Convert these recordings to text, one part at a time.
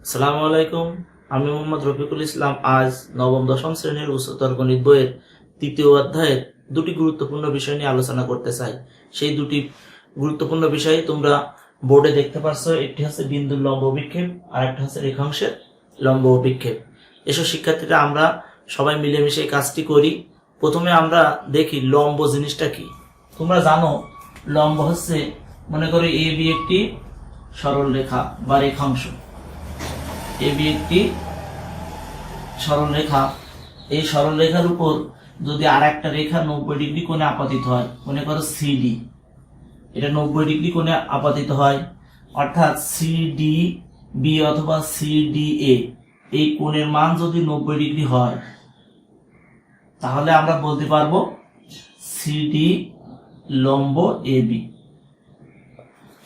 আসসালামু আলাইকুম। আমি মোহাম্মদ রফিকুল ইসলাম। আজ নবম দশম শ্রেণীর উচ্চতর গণিত বইয়ের তৃতীয় অধ্যায়ের দুটি গুরুত্বপূর্ণ বিষয় নিয়ে আলোচনা করতে চাই। সেই দুটি গুরুত্বপূর্ণ বিষয় তোমরা বোর্ডে দেখতে পাচ্ছ। একটি হচ্ছে বিন্দুর লম্ব বিক্ষেপ আর একটা হচ্ছে রেখাংশের লম্ব বিক্ষেপ। এসব শিক্ষার্থীরা আমরা সবাই মিলেমিশে এই কাজটি করি। প্রথমে আমরা দেখি লম্ব জিনিসটা কি। তোমরা জানো লম্ব হচ্ছে, মনে করো এ বি একটি সরল রেখা বা রেখাংশ। এবি একটি সরলরেখা। এই সরলরেখার উপর যদি আর একটা রেখা 90 ডিগ্রি কোণে আপাতিত হয়, মনে করো সিডি, এটা 90 ডিগ্রি কোণে আপাতিত হয়, অর্থাৎ সিডি বি অথবা সিডি এ, এই কোণের মান যদি 90 ডিগ্রি হয় তাহলে আমরা বলতে পারবো সিডি লম্ব এবি।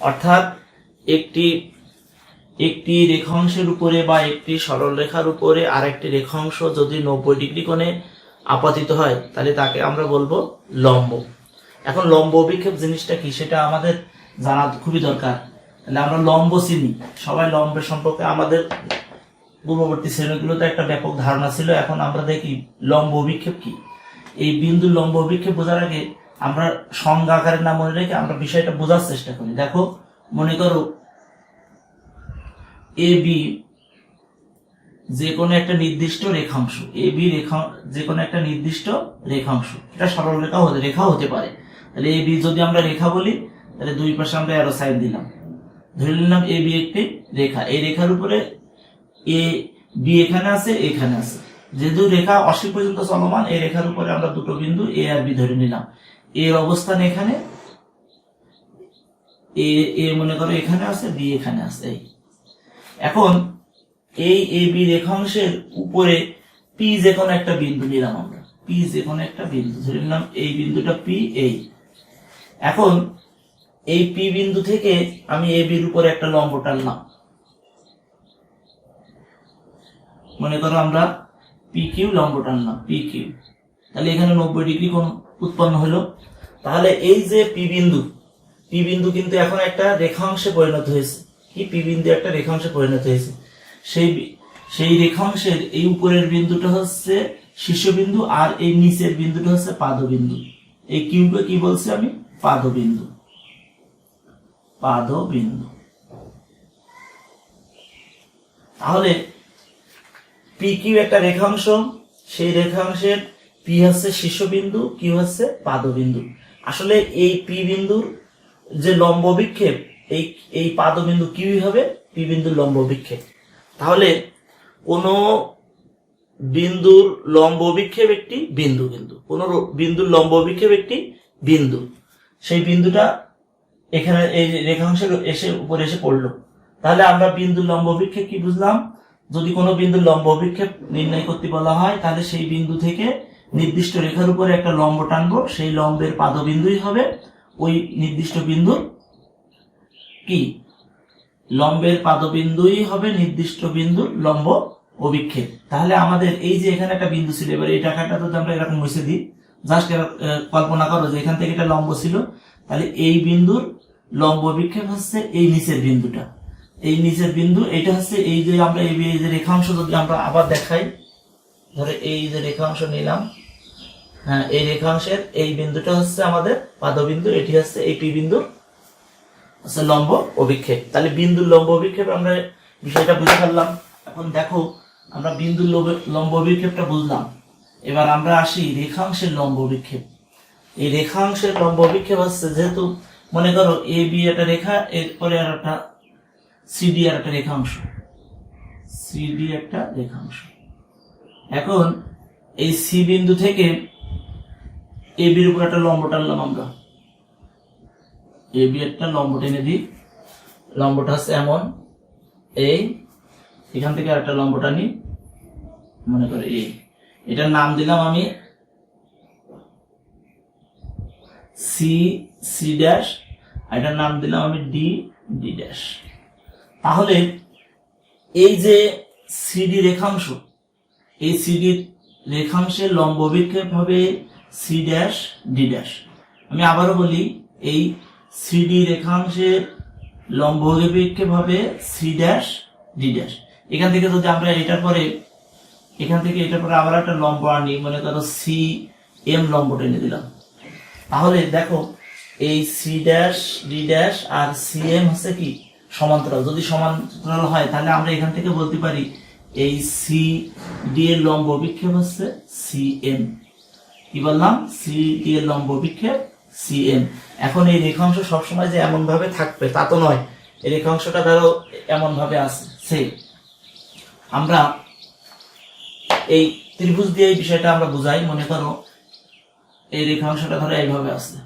অর্থাৎ একটি রেখাংশের উপরে বা একটি সরলরেখার উপরে আরেকটি রেখাংশ যদি 90 ডিগ্রি কোণে আপাতিত হয় তাহলে তাকে আমরা বলবো লম্ব। এখন লম্ব অভিক্ষেপ জিনিসটা কি সেটা আমাদের জানা খুবই দরকার। তাহলে আমরা লম্ব চিনি, সবাই লম্বের সম্পর্কে আমাদের পূর্ববর্তী শ্রেণীগুলোতে একটা ব্যাপক ধারণা ছিল। এখন আমরা দেখি লম্ব অভিক্ষেপ কি। এই বিন্দুর লম্ব অভিক্ষেপ বোঝার আগে আমরা সংজ্ঞা আকারে না মনে রেখে আমরা বিষয়টা বোঝার চেষ্টা করি। দেখো, মনে করো এ বি যে কোনো একটা নির্দিষ্ট রেখাংশ, এ বি যে কোনো একটা নির্দিষ্ট রেখাংশ, এটা সরল রেখা হতে পারে। তাহলে এ বি যদি আমরা রেখা বলি তাহলে দুই পাশে আমরা অ্যারো সাইন দিলাম, ধরে নিলাম এ বি একটি রেখা। এই রেখার উপরে এ বি এখানে আছে, এখানে আছে, যেহেতু রেখা অসীম পর্যন্ত চলমান, এই রেখার উপরে আমরা দুটো বিন্দু এ আর বি ধরে নিলাম। এর অবস্থান এখানে, এ মনে করো এখানে আছে, বি এখানে আছে। এখন এই এ বি রেখাংশের উপরে পি যে কোনো একটা বিন্দু নিলাম আমরা, পি যে কোনো একটা বিন্দু ধরে নিলাম, এই বিন্দুটা পি। এখন এই পি বিন্দু থেকে আমি এ বির উপরে একটা লম্ব টানলাম, মনে করো আমরা পি কিউ লম্ব টানলাম, পি কিউ। তাহলে এখানে 90 ডিগ্রি কোণ উৎপন্ন হলো। তাহলে এই যে পি বিন্দু কিন্তু এখন একটা রেখাংশে পরিণত হয়েছে। কি, পি বিন্দু একটা রেখাংশে পরিণত হয়েছে। সেই রেখাংশের এই উপরের বিন্দুটা হচ্ছে শীর্ষবিন্দু আর এই নিচের বিন্দুটা হচ্ছে পাদবিন্দু। এই কিউকে কি বলছি আমি? পাদবিন্দু। তাহলে পি কিউ একটা রেখাংশ, সেই রেখাংশের পি হচ্ছে শীর্ষবিন্দু, কিউ হচ্ছে পাদবিন্দু। আসলে এই পি বিন্দুর যে লম্ব বিক্ষেপ, এই পাদবিন্দু কিউই হবে পি বিন্দুর লম্ব বিক্ষেপ। তাহলে কোন বিন্দুর লম্ব বিক্ষেপ একটি বিন্দু, কিন্তু কোন বিন্দুর লম্ব বিক্ষেপ একটি বিন্দু, সেই বিন্দুটা এখানে এই রেখাংশের উপরে এসে পড়লো। তাহলে আমরা বিন্দুর লম্ব বিক্ষেপ কি বুঝলাম? যদি কোনো বিন্দুর লম্ব বিক্ষেপ নির্ণয় করতে বলা হয় তাহলে সেই বিন্দু থেকে নির্দিষ্ট রেখার উপরে একটা লম্ব টানবো, সেই লম্বের পাদবিন্দুই হবে ওই নির্দিষ্ট বিন্দুর কি, লম্বের পাদবিন্দুই হবে নির্দিষ্ট বিন্দুর লম্ব অভিক্ষেপ। তাহলে আমাদের এই যে এখানে একটা বিন্দু ছিল, এবার এই টাকাটা যদি আমরা এরকম মুছে দিই, জাস্ট কল্পনা করো যে এখান থেকে একটা লম্ব ছিল, তাহলে এই বিন্দুর লম্ব অভিক্ষেপ হচ্ছে এই নিচের বিন্দুটা, এই নিচের বিন্দু। এটা হচ্ছে এই যে আমরা এই যে রেখাংশ যদি আমরা আবার দেখাই, ধরে এই যে রেখাংশ নিলাম, হ্যাঁ, এই রেখাংশের এই বিন্দুটা হচ্ছে আমাদের পাদবিন্দু, এটি হচ্ছে এই পি বিন্দু লম্ব অভিক্ষেপ। তাহলে বিন্দুর লম্ব অভিক্ষেপ আমরা বিষয়টা বুঝে ফেললাম। এখন দেখো, আমরা বিন্দুর লম্ব অভিক্ষেপটা বুঝলাম, এবার আমরা আসি রেখাংশের লম্ব অভিক্ষেপ। এই রেখাংশের লম্ব অভিক্ষেপ হচ্ছে, যেহেতু মনে করো এ বি একটা রেখা, এরপরে আর একটা সিডি আর একটা রেখাংশ, সিডি একটা রেখাংশ। এখন এই সি বিন্দু থেকে এ বির উপর একটা লম্ব টানলাম আমরা, এ বি একটা লম্ব টেনে দিই, লম্বটা হচ্ছে এমন, এই এখান থেকে আরেকটা লম্ব টানি, মনে করে এই, এটার নাম দিলাম আমি সি সি ড্যাশ, আর এটার নাম দিলাম আমি ডি ডি ড্যাশ। তাহলে এই যে সিডি রেখাংশ, এই সিডি রেখাংশের লম্ব অভিক্ষেপ হবে সি ড্যাশ ডি ড্যাশ। আমি আবারও বলি, এই সিডি রেখাংশের লম্ব অভিক্ষেপ হবে সি ড্যাশ ডি ড্যাশ। এখান থেকে যদি আমরা এটার পরে আবার একটা লম্ব আনি, মনে করো সি এম লম্ব টেনে দিলাম, তাহলে দেখো এই সি ড্যাশ ডি ড্যাশ আর সি এম হচ্ছে কি সমান্তরাল। যদি সমান্তরাল হয় তাহলে আমরা এখান থেকে বলতে পারি এই সি ডি এর লম্ব বিক্ষেপ হচ্ছে সি এম। কি বললাম? সি ডি এর লম্ব বিক্ষেপ সি এম। এখন এই রেখাংশ সবসময় যে এমন ভাবে থাকবে তা তো নয়, এই রেখাংশটা ধরো এমন ভাবে আছে, সেই আমরা এই ত্রিভুজ দিয়ে এই বিষয়টা আমরা বুঝাই। মনে করো এই রেখাংশটা ধরো এইভাবে আছে,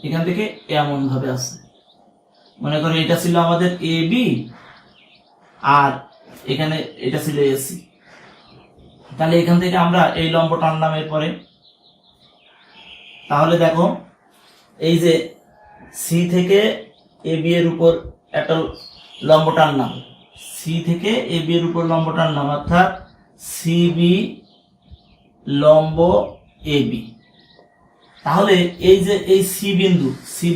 এখান থেকে এমন ভাবে আছে। মনে করো এটা ছিল আমাদের এ বি আর এখানে এটা ছিল এসি। তাহলে এখান থেকে আমরা এই লম্ব টানলাম এরপরে, তাহলে দেখো এই যে সি থেকে এ বি এর উপর একটা লম্ব টানলাম, সি থেকে এ বি এর উপর লম্ব টানলাম, অর্থাৎ সি বি লম্ব এ বি। তাহলে এই যে এই সি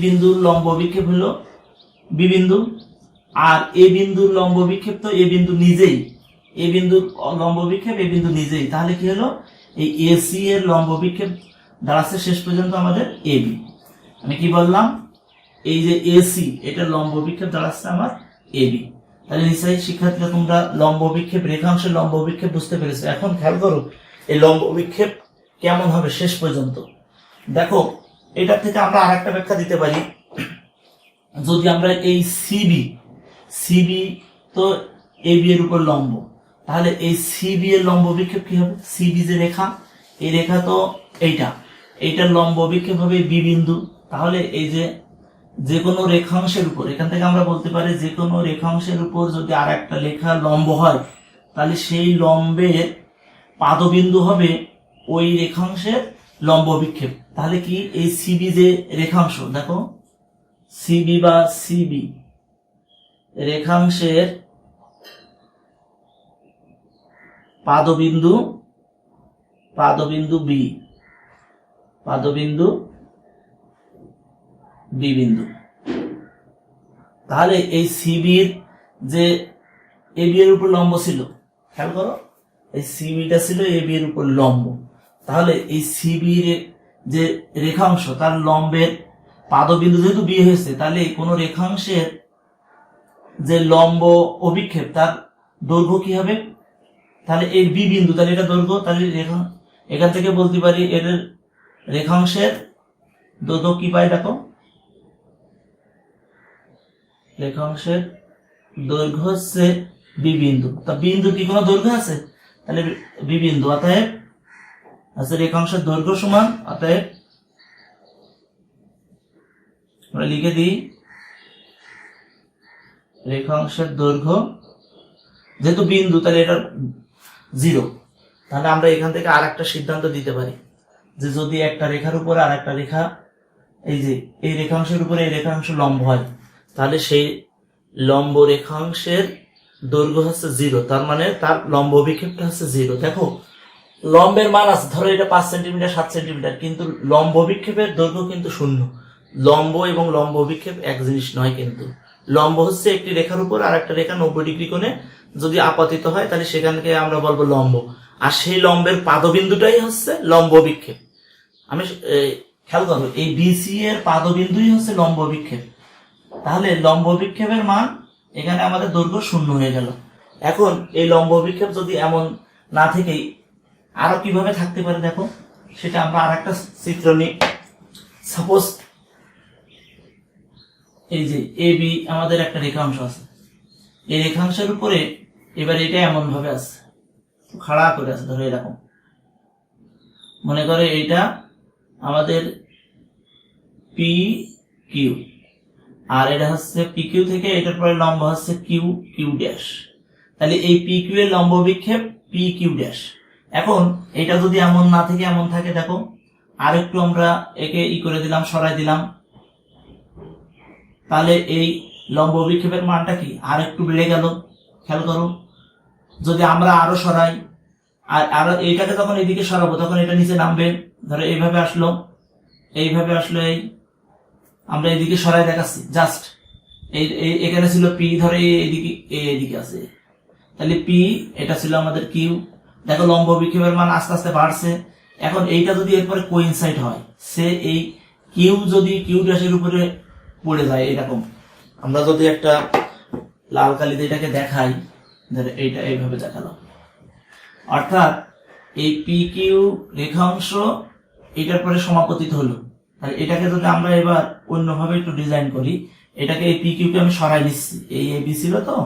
বিন্দুর লম্ব বিক্ষেপ হলো বি বিন্দু, আর এ বিন্দুর লম্ব বিক্ষেপ তো এ বিন্দু নিজেই, এ বিন্দুর লম্ব বিক্ষেপ এ বিন্দু নিজেই। তাহলে কি হলো? এই এসি এর লম্ব বিক্ষেপ দাঁড়াচ্ছে শেষ পর্যন্ত আমাদের এ বি। আমি কি বললাম? এই যে এসি এটা লম্ব বিক্ষেপ দাঁড়াচ্ছে আমার এ বি। তাহলে নিশ্চয়ই শিক্ষার্থীরা তোমরা লম্ব বিক্ষেপ, রেখাংশের লম্ব বিক্ষেপ বুঝতে পেরেছো। এখন খেয়াল করো এই লম্ব বিক্ষেপ কেমন হবে শেষ পর্যন্ত। দেখো এটার থেকে আমরা আর একটা ব্যাখ্যা দিতে পারি। যদি আমরা এই সিবি তো এ বি এর উপর লম্ব, তাহলে এই সিবি এর লম্ব বিক্ষেপ কি হবে? সিবি যে রেখা, এই রেখা তো এইটার লম্ব বিক্ষেপ হবে বি বিন্দু। তাহলে এই যে কোনো রেখাংশের উপর, এখান থেকে আমরা বলতে পারি যে কোনো রেখাংশের উপর যদি আর একটা রেখা লম্ব হয়, তাহলে সেই লম্বের পাদবিন্দু হবে ওই রেখাংশের লম্ব বিক্ষেপ। তাহলে কি এই সিবি যে রেখাংশ, দেখো সিবি বা সিবি রেখাংশের পাদবিন্দু বি বিন্দু। তাহলে এই সিবির যে এ বি এর উপর লম্ব ছিল, খেয়াল করো এই সিবিটা ছিল এ বি এর উপর লম্ব। তাহলে এই সিবির যে রেখাংশ তার লম্বের পাদবিন্দু যেহেতু বি হয়েছে, তাহলে কোনো রেখাংশের যে লম্ব অভিক্ষেপ তার দৈর্ঘ্য কি হবে? তাহলে এই বি বিন্দু, তাহলে এটা দৈর্ঘ্য, তাহলে এখান থেকে বলতে পারি এর রেখাংশের দৈর্ঘ্য কি পাই? দেখো রেখাংশের দৈর্ঘ্য হচ্ছে বি বিন্দু। তা বিন্দু কি কোনো দৈর্ঘ্য আছে? তাহলে বি বিন্দু, অতএব আছে রেখাংশের দৈর্ঘ্য সমান, অতএব আমরা লিখে দিই রেখাংশের দৈর্ঘ্য, যেহেতু বিন্দু তাহলে এটা 0। তাহলে আমরা এখান থেকে আর একটা সিদ্ধান্ত দিতে পারি যে যদি একটা রেখার উপরে আর একটা রেখা, এই যে এই রেখাংশের উপরে এই রেখাংশ লম্ব হয়, তাহলে সেই লম্ব রেখাংশের দৈর্ঘ্য হচ্ছে 0, তার মানে তার লম্ব বিক্ষেপটা হচ্ছে 0। দেখো লম্বের মান আছে, ধরো এটা 5 সেন্টিমিটার 7 সেন্টিমিটার, কিন্তু লম্ব বিক্ষেপের দৈর্ঘ্য কিন্তু 0। লম্ব এবং লম্ব বিক্ষেপ এক জিনিস নয়, কিন্তু লম্ব হচ্ছে একটি রেখার উপর আর একটা রেখা 90 ডিগ্রি কোণে যদি আপতিত হয়, তাহলে সেখানকে আমরা বলবো লম্ব, আর সেই লম্বের পাদবিন্দুটাই হচ্ছে লম্ব বিক্ষেপ। আমি খেয়াল করবো এই বিসি এর পাদবিন্দুই হচ্ছে লম্ব বিক্ষেপ। তাহলে লম্ব বিক্ষেপের মান এখানে আমাদের দৈর্ঘ্য 0 হয়ে গেল। এখন এই লম্ব বিক্ষেপ যদি এমন না থেকেই আরো কিভাবে থাকতে পারে দেখো, সেটা আমরা আর একটা চিত্র নিই। সাপোজ এই যে এ বি আমাদের একটা রেখাংশ আছে, এই রেখাংশের উপরে এবার এটা এমন ভাবে আছে, খাড়া করে আছে, ধরো এরকম। মনে করে এইটা আমাদের পি কিউ, আর এটা হচ্ছে পি কিউ থেকে এটার পরে লম্ব হচ্ছে কিউ ড্যাশ। তাহলে এই পি কিউ এর লম্ব বিক্ষেপ পি কিউ ড্যাশ। এখন এটা যদি এমন না থেকে এমন থাকে, দেখো আর একটু আমরা একে করে দিলাম, সরাই দিলাম, তাহলে এই লম্ব বিক্ষেপের মানটা কি আর একটু বেড়ে গেল। খেয়াল করো যদি আমরা আরো সরাই, আর আরো এইটাকে যখন এইদিকে সরাবো তখন এটা নিচে নামবে। ধরো এইভাবে আসলো, এই আমরা এইদিকে সরাই দেখাচ্ছি জাস্ট। এখানে ছিল পি, ধরো এইদিকে আছে, তাহলে পি, এটা ছিল আমাদের কিউ। দেখো লম্ব বিক্ষেপের মান আস্তে আস্তে বাড়ছে। এখন এইটা যদি এরপরে কোইনসাইড হয়, সে এই কিউ যদি কিউ ড্যাশের উপরে পড়ে যায় এরকম, আমরা যদি একটা লাল কালিতে এটাকে দেখাই, ধরো এইটা এইভাবে দেখালাম, অর্থাৎ এই পি কিউ রেখাংশ এটার পরে সমাপতিত হলো। তাহলে এটাকে যদি আমরা এবার অন্যভাবে একটু ডিজাইন করি, এটাকে এই পি কিউকে আমি সরাই নিচ্ছি, এই এ বি ছিল তো,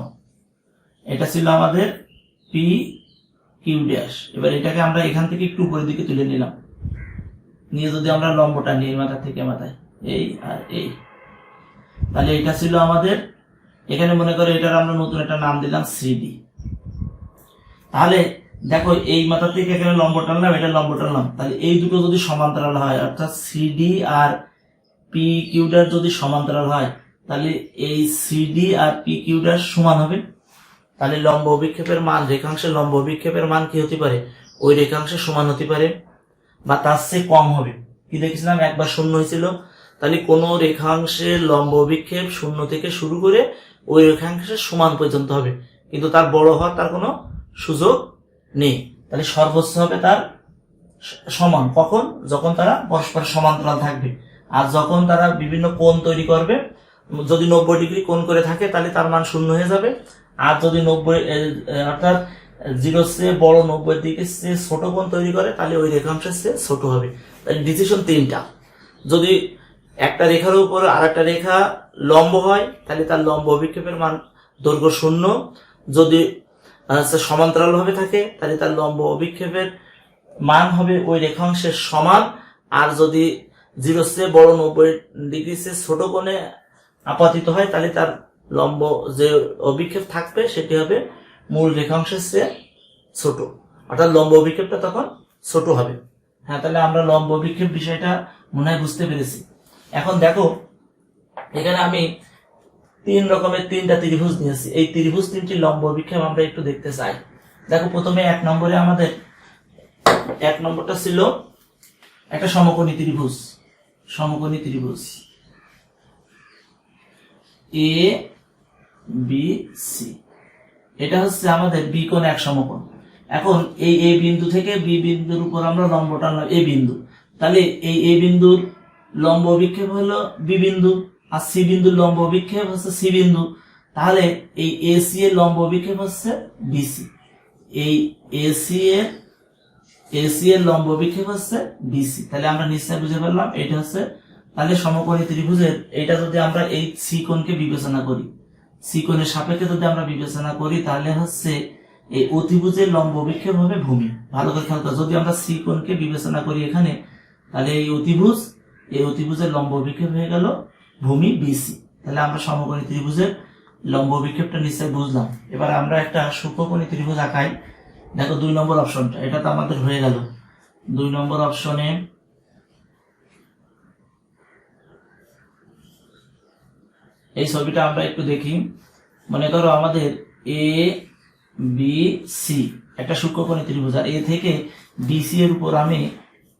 এটা ছিল আমাদের পি কিউ ড্যাশ। এবার এটাকে আমরা এখান থেকে একটু উপরের দিকে তুলে নিলাম, নিয়ে যদি আমরা লম্বটা নিই মাথা থেকে মাথায়, এই আর এই, তাহলে এটা ছিল আমাদের, এখানে মনে করে এটার আমরা নতুন একটা নাম দিলাম সিডি। তাহলে দেখো এই মাথা থেকে এখানে লম্ব টানলাম, এটা লম্ব টানলাম, তাহলে এই দুটো যদি সমান্তরাল হয়, অর্থাৎ সিডি আর পি কিউটার যদি সমান্তরাল হয়, তাহলে এই সিডি আর পি কিউটার সমান হবে। তাহলে লম্ব অভিক্ষেপের মান, রেখাংশের লম্ব অভিক্ষেপের মান কি হতে পারে, ওই রেখাংশের সমান হতে পারে বা তার চেয়ে কম হবে। কি দেখেছিলাম, একবার শূন্য হয়েছিল। তাহলে কোন রেখাংশের লম্ব অভিক্ষেপ শূন্য থেকে শুরু করে ওই রেখাংশের সমান পর্যন্ত হবে, কিন্তু তার বড় হওয়ার তার কোনো সুযোগ নেই। তাহলে সর্বোচ্চ হবে তার সমান কখন, যখন তারা পরস্পর সমান্তরাল থাকবে। আর যখন তারা বিভিন্ন কোণ তৈরি করবে, যদি 90 ডিগ্রি কোণ করে থাকে তাহলে তার মান শূন্য হয়ে যাবে। আর যদি 90 অর্থাৎ 0 চেয়ে বড় 90 দিকে চেয়ে ছোট কোণ তৈরি করে, তাহলে ওই রেখাংশের চেয়ে ছোট হবে। তাহলে ডিসিশন তিনটা, যদি একটা রেখার উপর আর একটা রেখা লম্ব হয়, তাহলে তার লম্ব অভিক্ষেপের মান দৈর্ঘ্য শূন্য। যদি সমান্তরাল ভাবে থাকে, তাহলে তার লম্ব অভিক্ষেপের মান হবে ওই রেখাংশের সমান। আর যদি 0 চেয়ে বড় 90 ডিগ্রি চেয়ে ছোট কোণে আপাতিত হয়, তাহলে তার লম্ব যে অভিক্ষেপ থাকবে সেটি হবে মূল রেখাংশের চেয়ে ছোট, অর্থাৎ লম্ব অভিক্ষেপটা তখন ছোট হবে। হ্যাঁ, তাহলে আমরা লম্ব অভিক্ষেপ বিষয়টা মনে হয় বুঝতে পেরেছি। এখন দেখো এখানে আমি 3 রকমের 3টা ত্রিভুজ নিয়েছি। এই ত্রিভুজ 3টি লম্ব অভিক্ষেপ আমরা একটু দেখতে চাই। দেখো প্রথমে 1 নম্বরে আমাদের 1 নম্বরটা ছিল একটা সমকোণী ত্রিভুজ, সমকোণী ত্রিভুজ এ বি সি। এটা হচ্ছে আমাদের বি কোণ এক সমকোণ। এখন এই এ বিন্দু থেকে বি বিন্দুর উপর আমরা লম্ব টানলাম এ বিন্দু, তাহলে এই এ বিন্দুর লম্ব অভিক্ষেপ হলো বি বিন্দু, আর সি বিন্দুর লম্ব অভিক্ষেপ হচ্ছে সি বিন্দু। তাহলে এই এসি এর লম্ব অভিক্ষেপ হচ্ছে বিসি, এই এসি এর লম্ব অভিক্ষেপ হচ্ছে বিসি। তাহলে আমরা নিশ্চয় বুঝে ফেললাম এটা হচ্ছে, তাহলে সমকোণী ত্রিভুজের এটা যদি আমরা এই সি কোণকে বিবেচনা করি, সি কোণের সাপেক্ষে যদি আমরা বিবেচনা করি, তাহলে হচ্ছে এই অতিভুজের লম্ব অভিক্ষেপ হবে ভূমি। ভালো করে খেয়াল করো, যদি আমরা সি কোণকে বিবেচনা করি এখানে, তাহলে এই অতিভুজের লম্ব অভিক্ষেপ হয়ে গেল ভূমি বিসি। তাহলে আমরা সমকোণী ত্রিভুজের লম্ব অভিক্ষেপটা নিশ্চয় বুঝলাম। এবার আমরা একটা সূক্ষ্মকোণী ত্রিভুজ আঁকাই। দেখো 2 নম্বর অপশনটা, এটা তো আমাদের হয়ে গেল। 2 নম্বর অপশনে এই ছবিটা আমরা একটু দেখি। মনে করো আমাদের এ বি সি একটা সূক্ষ্মকোণী ত্রিভুজ, আর এ থেকে বিসি এর উপর আমি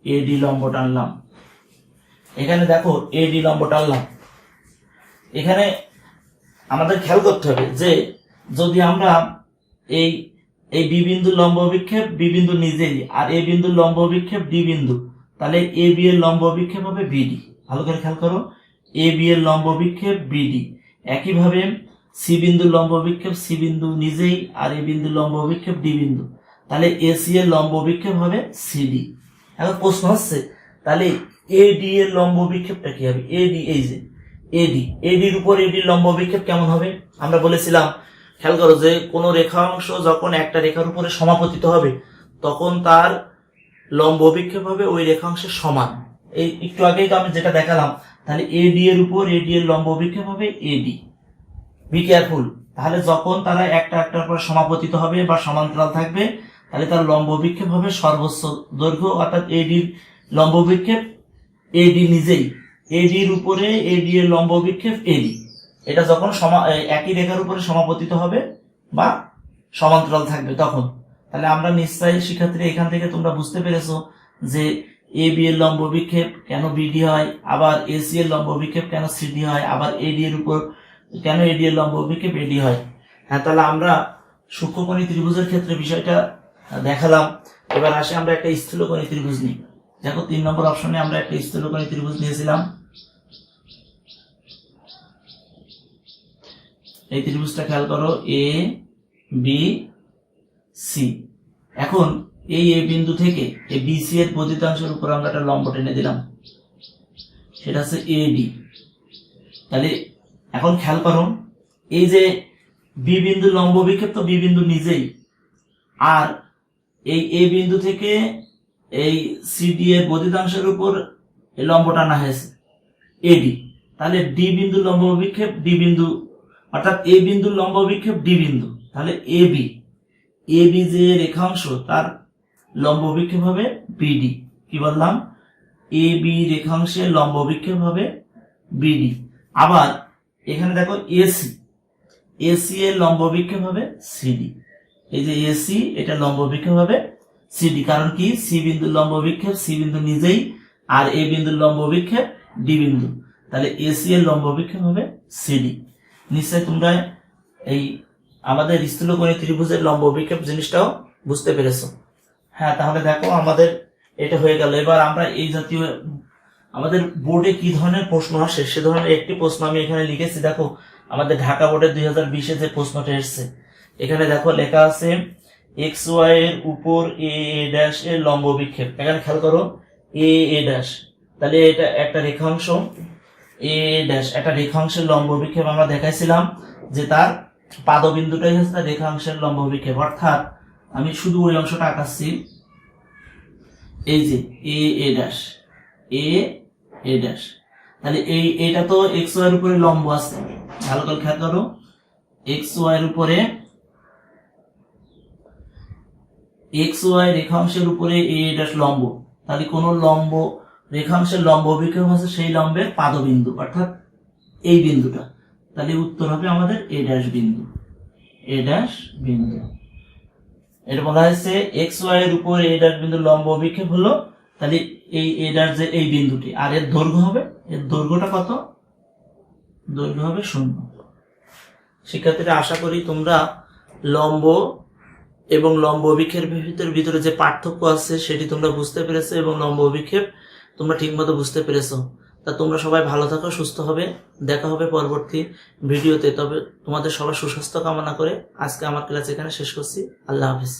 এডি লম্ব টানলাম। এখানে দেখো এডি লম্ব টানলাম। এখানে আমাদের খেয়াল করতে হবে যে যদি আমরা এই বি বিন্দুর লম্ব অভিক্ষেপ বি বিন্দু নিজেই, আর এ বিন্দুর লম্ব অভিক্ষেপ ডি বিন্দু, তাহলে এ বি এর লম্ব অভিক্ষেপ হবে বিডি। ভালো করে খেয়াল করো, এ বি এর লম্ব অভিক্ষেপ বিডি। একইভাবে সি বিন্দুর লম্ব অভিক্ষেপ সি বিন্দু নিজেই, আর এ বিন্দুর লম্ব অভিক্ষেপ ডি বিন্দু, তাহলে এসি এর লম্ব অভিক্ষেপ হবে সিডি। এখন প্রশ্ন হচ্ছে তাহলে এডি এর লম্ব অভিক্ষেপটা কি হবে? এডি, এই যে এডির উপর এডির লম্ব অভিক্ষেপ কেমন হবে? আমরা বলেছিলাম, খেয়াল করো যে কোন রেখাংশ যখন একটা রেখার উপরে সমাপতিত হবে, তখন তার লম্ব অভিক্ষেপ হবে ওই রেখাংশের সমান। এই একটু আগেই তো আমি যেটা দেখালাম, তাহলে এডি এর উপর এডি এর লম্ব অভিক্ষেপ হবে এডি। Be careful. তাহলে যখন তারা একটার পর সমাপতিত হবে বা সমান্তরাল থাকবে, তাহলে তার লম্ব অভিক্ষেপ হবে সর্বোচ্চ দৈর্ঘ্য, অর্থাৎ এডির লম্ব অভিক্ষেপ এডি নিজেই, এডির উপরে এডি এর লম্ব অভিক্ষেপ এডি। এটা যখন একই রেখার উপরে সমাপতিত হবে বা সমান্তরাল থাকবে তখন। তাহলে আমরা নিশ্চয়ই শিক্ষার্থী এখান থেকে তোমরা বুঝতে পেরেছো যে এ বি এর লম্ব অভিক্ষেপ কেন বিডি হয়, আবার এসি এর লম্ব অভিক্ষেপ কেন সিডি হয়, আবার এডি এর উপর কেন এডি এর লম্ব অভিক্ষেপ এডি হয়। হ্যাঁ, তাহলে আমরা সূক্ষ্মকোণী ত্রিভুজের ক্ষেত্রে বিষয়টা দেখালাম। এবার আসে আমরা একটা স্থূলকোণী ত্রিভুজ নিই। দেখো 3 নম্বর অপশনে আমরা একটা স্থূলকোণী ত্রিভুজ নিয়েছিলাম। এই ত্রিভুজটা খেয়াল করো, এ বি সি। এখন এই এ বিন্দু থেকে এই বিসি এর প্রতিতাংশের উপর আমরা একটা লম্ব টেনে দিলাম, সেটা হচ্ছে এ বি। তাহলে এখন খেয়াল করো, এই যে বি বিন্দু লম্ব বিক্ষেপ তো বি বিন্দু নিজেই, আর এই এ বিন্দু থেকে এই সিডি এর প্রতিতাংশের উপর এই লম্ব টানা হয়েছে এডি। তাহলে ডি বিন্দু লম্ব বিক্ষেপ ডি বিন্দু, অর্থাৎ এ বিন্দু লম্ব বিক্ষেপ ডি বিন্দু। তাহলে এ বি যে রেখাংশ তার লম্ব বিক্ষেপ হবে বিডি। কি বললাম? এ বি রেখাংশের লম্ব বিক্ষেপ হবে বিডি। আবার এখানে দেখো এসি এর লম্ব বিক্ষেপ হবে সিডি। এই যে এসি, এটা লম্ব বিক্ষেপ হবে সিডি। কারণ কি? সি বিন্দুর লম্ব বিক্ষেপ সি বিন্দু নিজেই, আর এ বিন্দুর লম্ব বিক্ষেপ ডি বিন্দু। তাহলে এসি এর লম্ব বিক্ষেপ হবে সিডি। নিশ্চয় তোমরা এই আমাদের স্থূলকোণী ত্রিভুজের লম্ব বিক্ষেপ জিনিসটাও বুঝতে পেরেছো। হ্যাঁ, তাহলে দেখো আমাদের এটা হয়ে গেল। এবার আমরা এই জাতীয় আমাদের বোর্ডে কি ধরনের প্রশ্ন আসে সে ধরনের একটি প্রশ্ন আমি এখানে লিখেছি। দেখো আমাদের ঢাকা বোর্ডের 2020-এ যে প্রশ্নটা এসেছে, এখানে দেখো লেখা আছে এক্স ওয়াই এর উপর এ ড্যাশ এর লম্ব বিক্ষেপ। এখানে খেয়াল করো, এ ড্যাশ, তাহলে এটা একটা রেখাংশ এ ড্যাশ, একটা রেখাংশের লম্ব বিক্ষেপ আমরা দেখাইছিলাম যে তার পাদবিন্দুটাই হচ্ছে তার রেখাংশের লম্ব বিক্ষেপ। অর্থাৎ আমি শুধু ওই অংশটা আঁকাচ্ছি, এই যে এ ড্যাশ এ ড্যাশ। তাহলে এটা তো এক্স ওয়াই এর উপরে লম্ব আছে, ভালো করে খেয়াল করো, এক্স ওয়াই এর উপরে এক্স ওয়াই রেখাংশের উপরে এ ড্যাশ লম্ব। তাহলে কোন লম্ব রেখাংশের লম্ব বিক্ষেপ আছে সেই লম্বের পাদবিন্দু, অর্থাৎ এই বিন্দুটা। তাহলে উত্তর হবে আমাদের এ ড্যাশ বিন্দু। এটা বলা হয়েছে এক্স ওয়াই এর উপর এ ড্যাশ বিন্দু লম্ব বিক্ষেপ হলো, তাহলে এই এ ড্যাশ যে এই বিন্দুটি, আর এর দৈর্ঘ্য হবে, এর দৈর্ঘ্যটা কত? দৈর্ঘ্য হবে 0। শিক্ষার্থীরা, আশা করি তোমরা লম্ব এবং লম্ব বিক্ষেপের ভিতরে যে পার্থক্য আছে সেটি তোমরা বুঝতে পেরেছো, এবং লম্ব বিক্ষেপ তোমরা ঠিকমতো বুঝতে পেরেছো। তা তোমরা সবাই ভালো থাকো, সুস্থ হবে, দেখা হবে পরবর্তী ভিডিওতে। তবে তোমাদের সবার সুস্বাস্থ্য কামনা করে আজকে আমার ক্লাস এখানে শেষ করছি। আল্লাহ হাফেজ।